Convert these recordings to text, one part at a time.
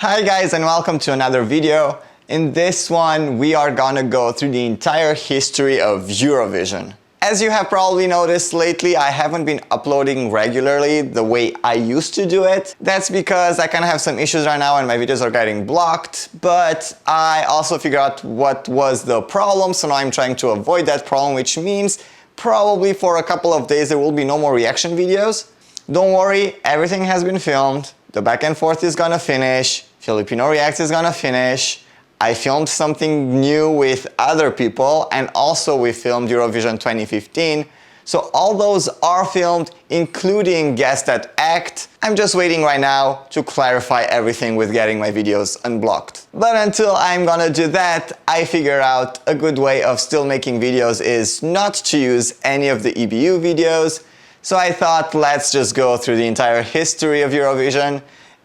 Hi guys, and welcome to another video. In this one, we are gonna go through the entire history of Eurovision. As you have probably noticed lately, I haven't been uploading regularly the way I used to do it. That's because I kind of have some issues right now and my videos are getting blocked, but I also figured out what was the problem, so now I'm trying to avoid that problem, which means probably for a couple of days there will be no more reaction videos. Don't worry, everything has been filmed. The back and forth is gonna finish. Filipino Reacts is gonna finish. I filmed something new with other people, and also we filmed Eurovision 2015. So all those are filmed, including Guess That Act. I'm just waiting right now to clarify everything with getting my videos unblocked. But until I'm gonna do that, I figured out a good way of still making videos is not to use any of the EBU videos. So I thought, let's just go through the entire history of Eurovision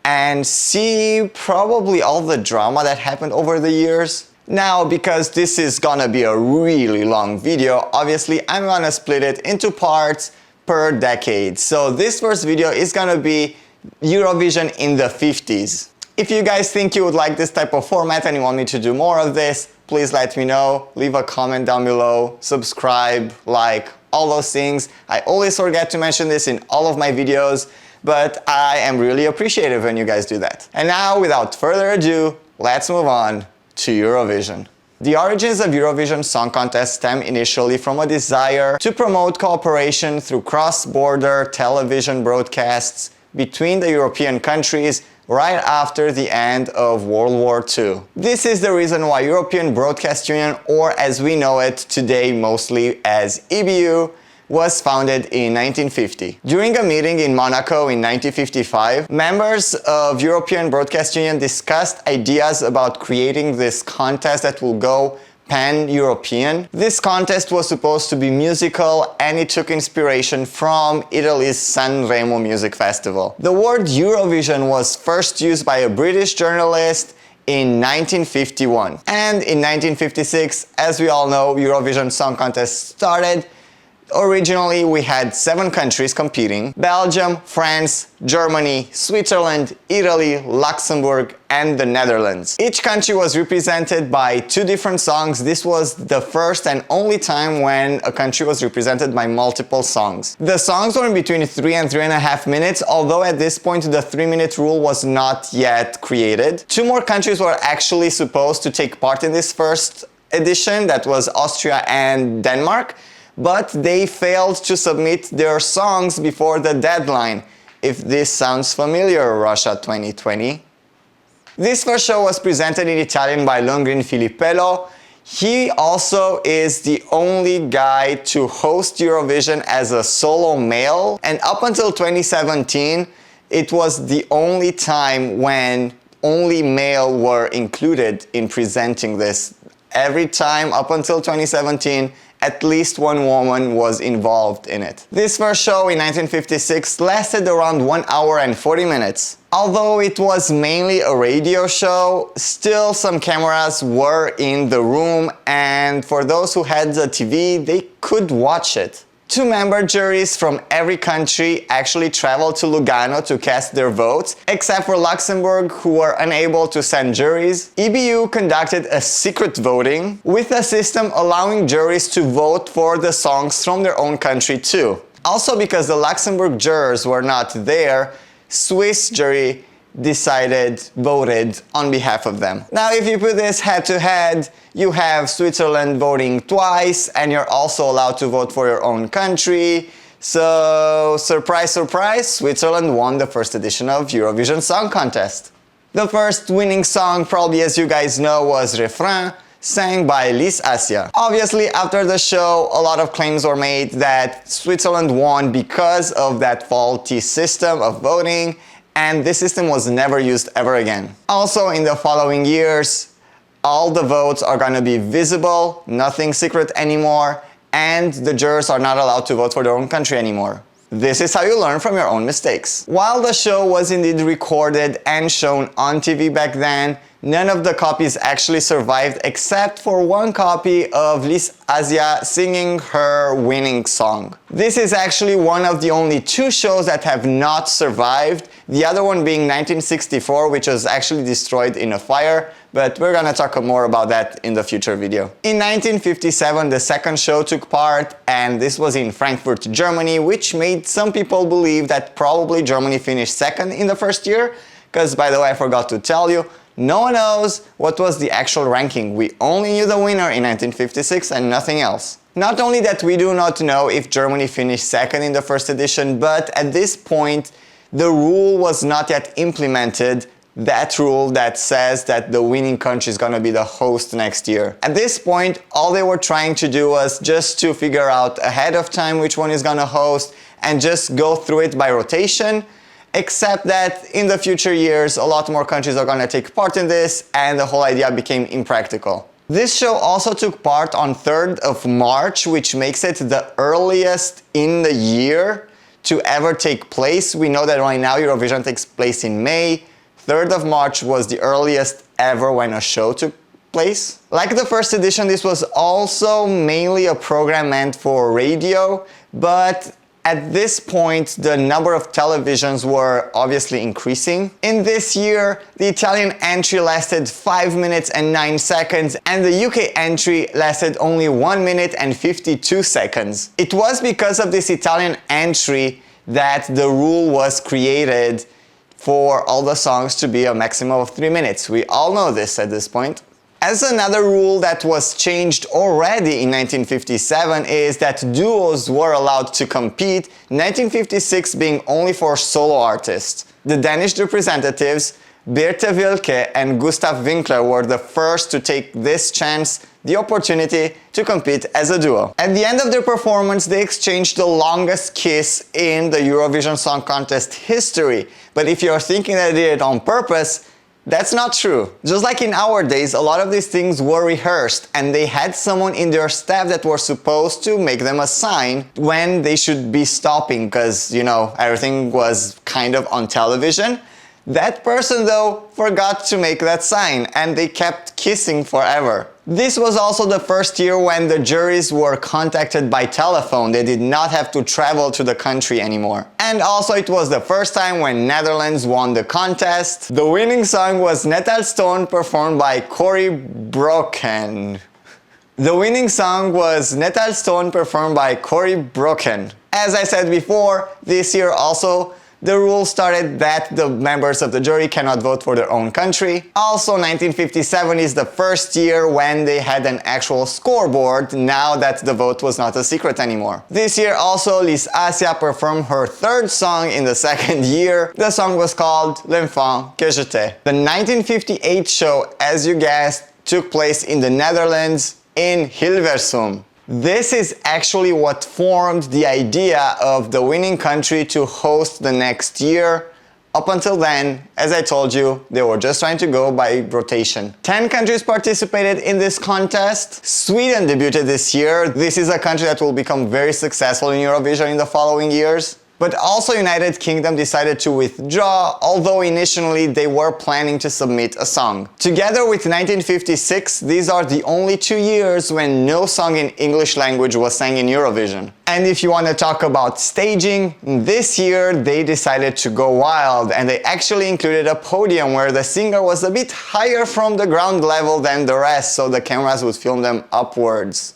and see probably all the drama that happened over the years. Now, because this is gonna be a really long video, obviously I'm gonna split it into parts per decade. So this first video is gonna be Eurovision in the 50s. If you guys think you would like this type of format and you want me to do more of this, please let me know. Leave a comment down below, subscribe, like, all those things. I always forget to mention this in all of my videos, but I am really appreciative when you guys do that. And now, without further ado, let's move on to Eurovision. The origins of Eurovision Song Contest stem initially from a desire to promote cooperation through cross-border television broadcasts between the European countries right after the end of World War II. This is the reason why European Broadcast Union, or as we know it today mostly as EBU, was founded in 1950. During a meeting in Monaco in 1955, members of European Broadcast Union discussed ideas about creating this contest that will go pan-European. This contest was supposed to be musical, and it took inspiration from Italy's Sanremo Music Festival. The word Eurovision was first used by a British journalist in 1951. And in 1956, as we all know, Eurovision Song Contest started. Originally, we had 7 countries competing: Belgium, France, Germany, Switzerland, Italy, Luxembourg, and the Netherlands. Each country was represented by 2 different songs. This was the first and only time when a country was represented by multiple songs. The songs were in between 3 and 3.5 minutes, although at this point the 3-minute rule was not yet created. 2 more countries were actually supposed to take part in this first edition, that was Austria and Denmark, but they failed to submit their songs before the deadline. If this sounds familiar, Russia 2020. This first show was presented in Italian by Longrin Filippello. He also is the only guy to host Eurovision as a solo male, and up until 2017, it was the only time when only male were included in presenting this. Every time up until 2017, at least one woman was involved in it. This first show in 1956 lasted around 1 hour and 40 minutes. Although it was mainly a radio show, still some cameras were in the room, and for those who had the TV, they could watch it. 2 member juries from every country actually traveled to Lugano to cast their votes, except for Luxembourg, who were unable to send juries. EBU conducted a secret voting, with a system allowing juries to vote for the songs from their own country too. Also, because the Luxembourg jurors were not there, Swiss jury voted on behalf of them. Now, if you put this head to head, you have Switzerland voting twice, and you're also allowed to vote for your own country. So, surprise, surprise, Switzerland won the first edition of Eurovision Song Contest. The first winning song, probably as you guys know, was Refrain, sang by Lys Assia. Obviously, after the show, a lot of claims were made that Switzerland won because of that faulty system of voting, and this system was never used ever again. Also, in the following years, all the votes are gonna be visible, nothing secret anymore, and the jurors are not allowed to vote for their own country anymore. This is how you learn from your own mistakes. While the show was indeed recorded and shown on TV back then, none of the copies actually survived except for one copy of Lys Assia singing her winning song. This is actually one of the only two shows that have not survived. the other one being 1964, which was actually destroyed in a fire, but we're gonna talk more about that in the future video. In 1957, the second show took part, and this was in Frankfurt, Germany, which made some people believe that probably Germany finished second in the first year, because, by the way, I forgot to tell you, no one knows what was the actual ranking. We only knew the winner in 1956 and nothing else. Not only that we do not know if Germany finished second in the first edition, but at this point, the rule was not yet implemented, that rule that says that the winning country is gonna be the host next year. At this point, all they were trying to do was just to figure out ahead of time which one is gonna host and just go through it by rotation, except that in the future years, a lot more countries are gonna take part in this and the whole idea became impractical. This show also took part on 3rd of March, which makes it the earliest in the year to ever take place. We know that right now Eurovision takes place in May. 3rd of March was the earliest ever when a show took place. Like the first edition, this was also mainly a program meant for radio, but at this point, the number of televisions were obviously increasing. In this year, the Italian entry lasted 5 minutes and 9 seconds, and the UK entry lasted only 1 minute and 52 seconds. It was because of this Italian entry that the rule was created for all the songs to be a maximum of 3 minutes. We all know this at this point. As another rule that was changed already in 1957 is that duos were allowed to compete, 1956 being only for solo artists. The Danish representatives, Birte Wilke and Gustav Winkler, were the first to take this chance, the opportunity to compete as a duo. At the end of their performance, they exchanged the longest kiss in the Eurovision Song Contest history. But if you're thinking that they did it on purpose, that's not true. Just like in our days, a lot of these things were rehearsed and they had someone in their staff that were supposed to make them a sign when they should be stopping because, you know, everything was kind of on television. That person, though, forgot to make that sign and they kept kissing forever. This was also the first year when the juries were contacted by telephone. They did not have to travel to the country anymore. And also it was the first time when Netherlands won the contest. The winning song was Natal Stone, performed by Corey Broken. The winning song was Natal Stone, performed by Corey Broken. As I said before, this year also the rule started that the members of the jury cannot vote for their own country. Also, 1957 is the first year when they had an actual scoreboard, now that the vote was not a secret anymore. This year also, Lys Assia performed her third song in the second year. The song was called L'Enfant que j'étais. The 1958 show, as you guessed, took place in the Netherlands in Hilversum. This is actually what formed the idea of the winning country to host the next year. Up until then, as I told you, they were just trying to go by rotation. 10 countries participated in this contest. Sweden debuted this year. This is a country that will become very successful in Eurovision in the following years. But also United Kingdom decided to withdraw, although initially they were planning to submit a song. Together with 1956, these are the only 2 years when no song in English language was sang in Eurovision. And if you want to talk about staging, this year they decided to go wild and they actually included a podium where the singer was a bit higher from the ground level than the rest, so the cameras would film them upwards.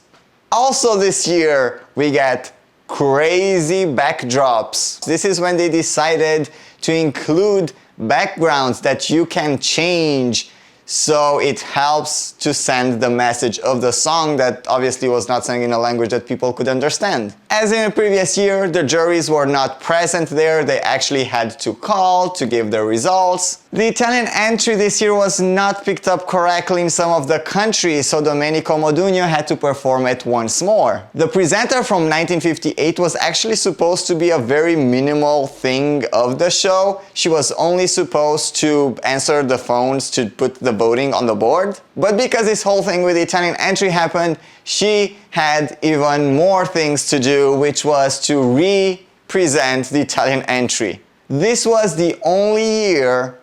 Also this year we get crazy backdrops. This is when they decided to include backgrounds that you can change, so it helps to send the message of the song that obviously was not sung in a language that people could understand. As in the previous year, the juries were not present there, they actually had to call to give their results. The Italian entry this year was not picked up correctly in some of the countries, so Domenico Modugno had to perform it once more. The presenter from 1958 was actually supposed to be a very minimal thing of the show. She was only supposed to answer the phones to put the voting on the board. But because this whole thing with the Italian entry happened, she had even more things to do, which was to re-present the Italian entry. This was the only year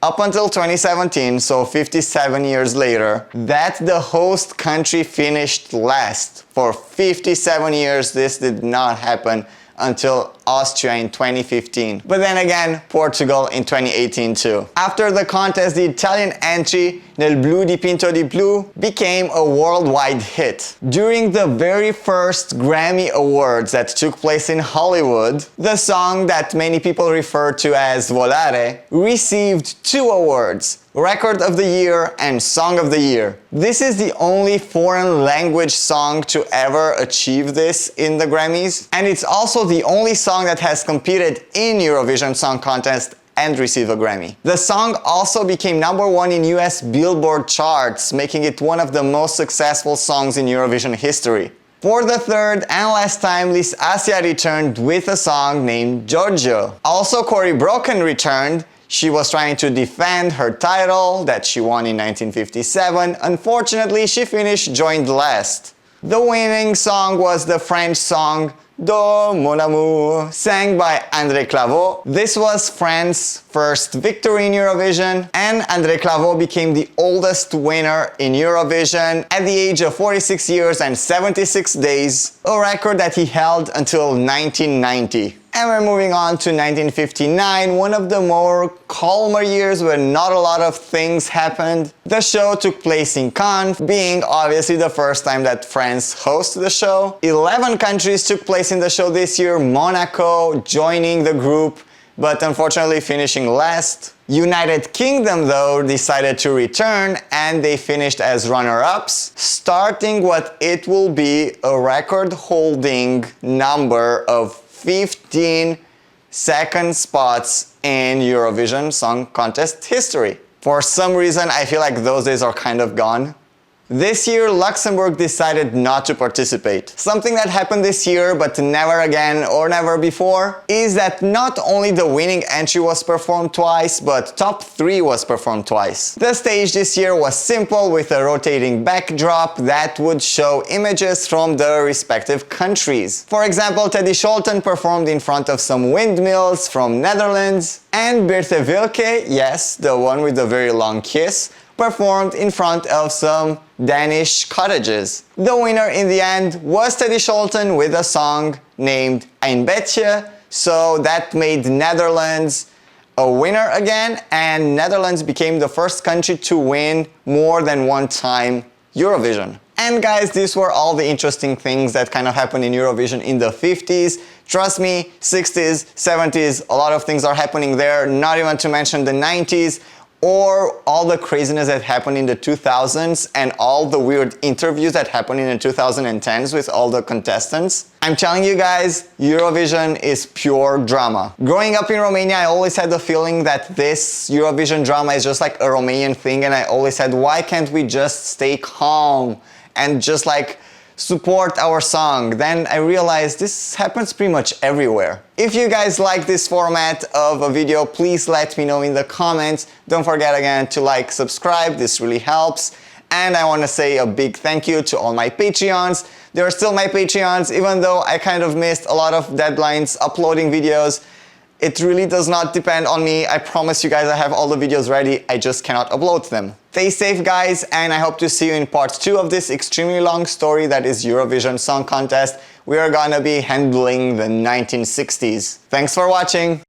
up until 2017, so 57 years later, that the host country finished last. For 57 years, this did not happen until Austria in 2015. But then again, Portugal in 2018 too. After the contest, the Italian entry, Nel blu dipinto di blu, became a worldwide hit. During the very first Grammy Awards that took place in Hollywood, the song that many people refer to as Volare received 2 awards. Record of the Year and Song of the Year. This is the only foreign language song to ever achieve this in the Grammys, and it's also the only song that has competed in Eurovision Song Contest and receive a Grammy. The song also became #1 in US Billboard charts, making it one of the most successful songs in Eurovision history. For the third and last time, Lis Asia returned with a song named Giorgio. Also, Cory Broken returned. She was trying to defend her title that she won in 1957. Unfortunately, she finished joined last. The winning song was the French song Do Mon Amour, sang by André Claveau. This was France's first victory in Eurovision, and André Claveau became the oldest winner in Eurovision at the age of 46 years and 76 days, a record that he held until 1990. And we're moving on to 1959, one of the more calmer years where not a lot of things happened. The show took place in Cannes, being obviously the first time that France hosted the show. 11 countries took place in the show this year, Monaco joining the group, but unfortunately finishing last. United Kingdom though decided to return, and they finished as runner-ups, starting what it will be a record-holding number of 15 second spots in Eurovision Song Contest history. For some reason, I feel like those days are kind of gone. This year, Luxembourg decided not to participate. Something that happened this year, but never again or never before, is that not only the winning entry was performed twice, but top 3 was performed twice. The stage this year was simple, with a rotating backdrop that would show images from the respective countries. For example, Teddy Scholten performed in front of some windmills from Netherlands, and Birte Wilke, yes, the one with the very long kiss, performed in front of some Danish cottages. The winner in the end was Teddy Scholten with a song named Een Beetje, so that made Netherlands a winner again, and Netherlands became the first country to win more than one time Eurovision. And guys, these were all the interesting things that kind of happened in Eurovision in the 50s. Trust me, 60s, 70s, a lot of things are happening there, not even to mention the 90s, or all the craziness that happened in the 2000s and all the weird interviews that happened in the 2010s with all the contestants. I'm telling you guys, Eurovision is pure drama. Growing up in Romania, I always had the feeling that this Eurovision drama is just like a Romanian thing, and I always said, why can't we just stay calm and just like support our song? Then I realized this happens pretty much everywhere. If you guys like this format of a video, please let me know in the comments. Don't forget again to like, subscribe, this really helps. And I want to say a big thank you to all my Patreons. They are still my Patreons, even though I kind of missed a lot of deadlines uploading videos. It really does not depend on me. I promise you guys I have all the videos ready, I just cannot upload them. Stay safe guys, and I hope to see you in part 2 of this extremely long story that is Eurovision Song Contest. We are gonna be handling the 1960s. Thanks for watching!